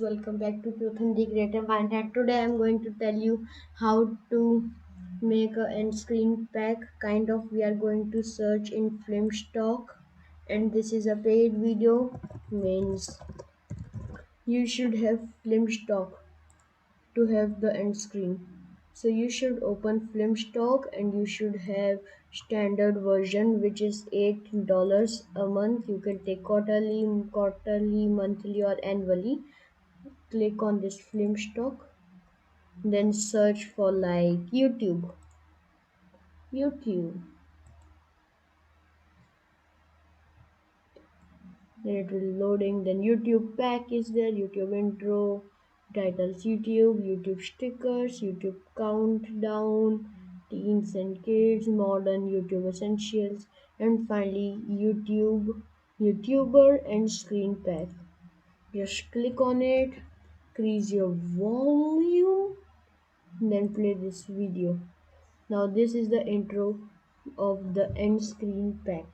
welcome back to Authentic Creative Mind, and today I'm going to tell you how to make a end screen pack. We are going to search in film stock, and this is a paid video. Means you should have film stock to have the end screen. So you should open film stock and you should have standard version, which is $8 a month. You can take quarterly, monthly, or annually. Click on this film stock, then search for like YouTube. Then it will loading. Then YouTube pack is there. YouTube intro, titles YouTube stickers, YouTube countdown, teens and kids, modern YouTube essentials, and finally YouTuber and screen pack. Just click on it, increase your volume, then play this video. Now this is the intro of the end screen pack.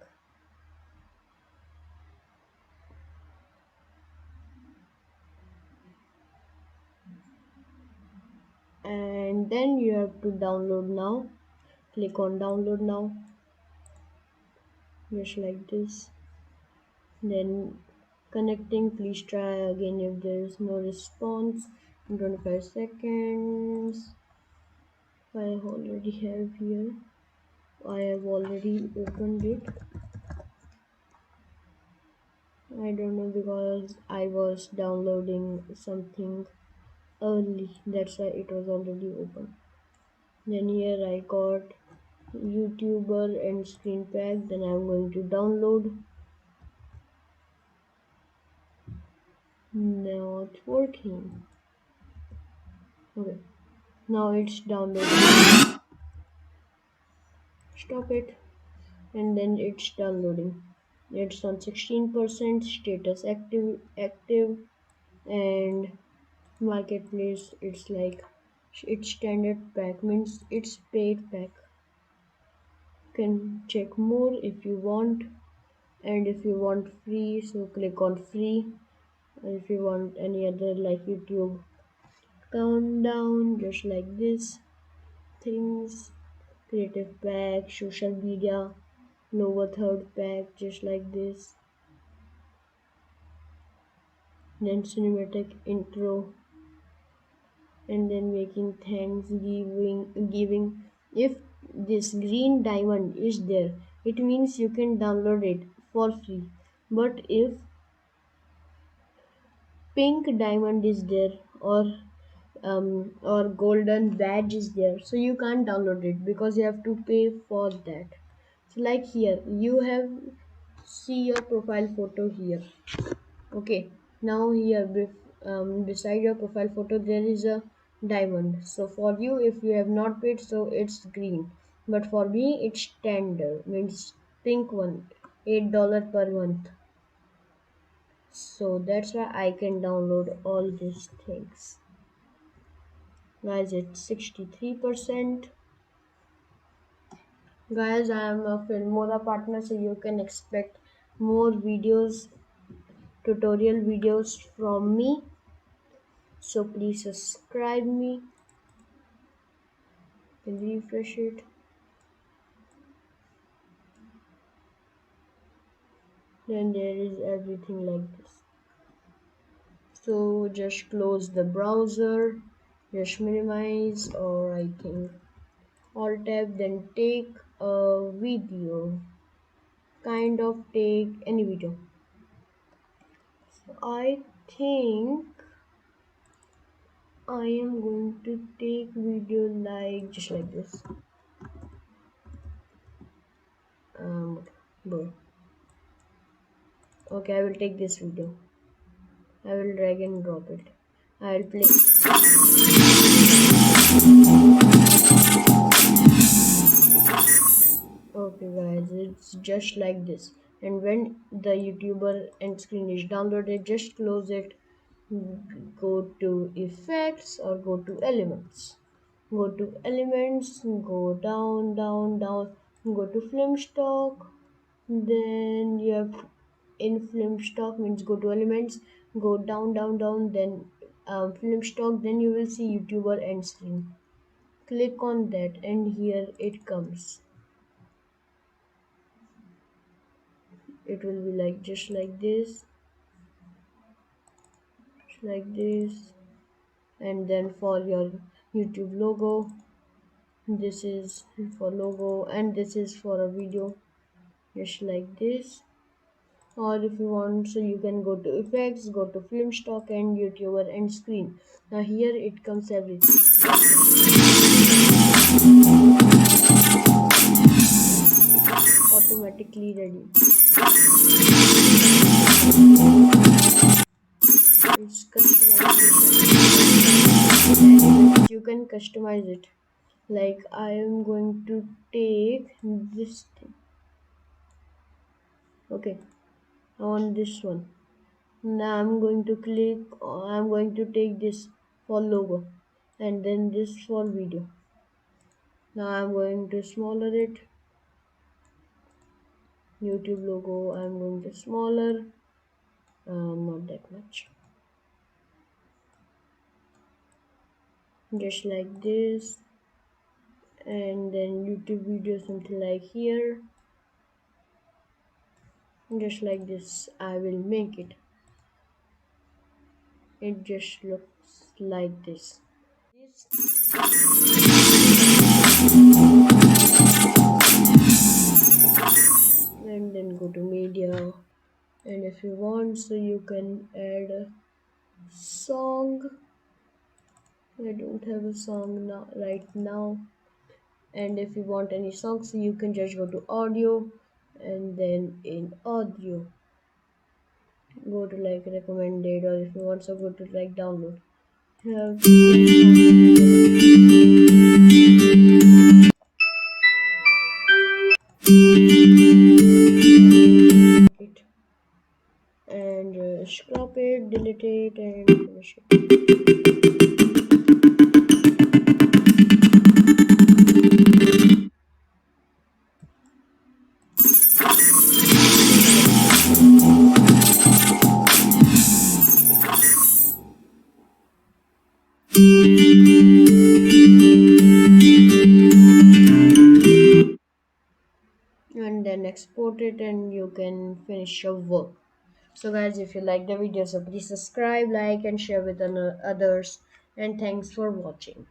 And then you have to download now. Click on download now, just like this. Then connecting, please try again if there is no response in 25 seconds. I already have here. I have already opened it. I don't know because I was downloading something early, that's why it was already open. Then here I got YouTuber and screen pack. Then I'm going to download. Not working. Okay, now it's downloading. Stop it, and then it's downloading. It's on 16%, status active, and marketplace. It's like it's standard pack, means it's paid pack. You can check more if you want, and if you want free, so click on free. If you want any other like YouTube countdown, just like this things, creative pack, social media, lower third pack, just like this, then cinematic intro, and then making thanksgiving giving. If this green diamond is there, it means you can download it for free. But if pink diamond is there, or golden badge is there, so you can't download it because you have to pay for that. So like here you have see your profile photo here. Okay, now here beside your profile photo there is a diamond. So for you, if you have not paid, so it's green, but for me it's standard, means pink one, $8 per month. So that's why I can download all these things. Guys, it's 63%. Guys, I am a Filmora partner, so you can expect more videos, tutorial videos from me. So please subscribe me and refresh it. Then there is everything like this. So just close the browser, just minimize, or I think alt tab, then take a video. Take any video. So I think I am going to take video like just like this. Bro. Okay, I will take this video. I will drag and drop it. I will play. Okay guys, it's just like this. And when the YouTuber end screen is downloaded, just close it, go to effects or go to elements. Go to elements, go down, go to film stock. Then you have in film stock, means go to elements, go down, then film stock, then you will see YouTuber end screen. Click on that and here it comes. It will be like just like this, and then for your YouTube logo, this is for logo and this is for a video, just like this. Or if you want, so you can go to effects, go to film stock and YouTuber end screen. Now here it comes everything automatically ready. It's customization. You can customize it. Like I am going to take this thing. Okay, I want this one. Now I'm going to click. I'm going to take this for logo, and then this for video. Now I'm going to smaller it. YouTube logo. I'm going to smaller. Not that much. Just like this, and then YouTube video something like here. Just like this, I will make it. It just looks like this. And then go to media, and if you want, so you can add a song. I don't have a song now right now. And if you want any songs, so you can just go to audio, and then in audio go to like recommended, or if you want, so go to like download. You have it and scrap it, delete it, and finish it. And then export it, and you can finish your work. So guys, if you like the video, so please subscribe, like and share with others, and thanks for watching.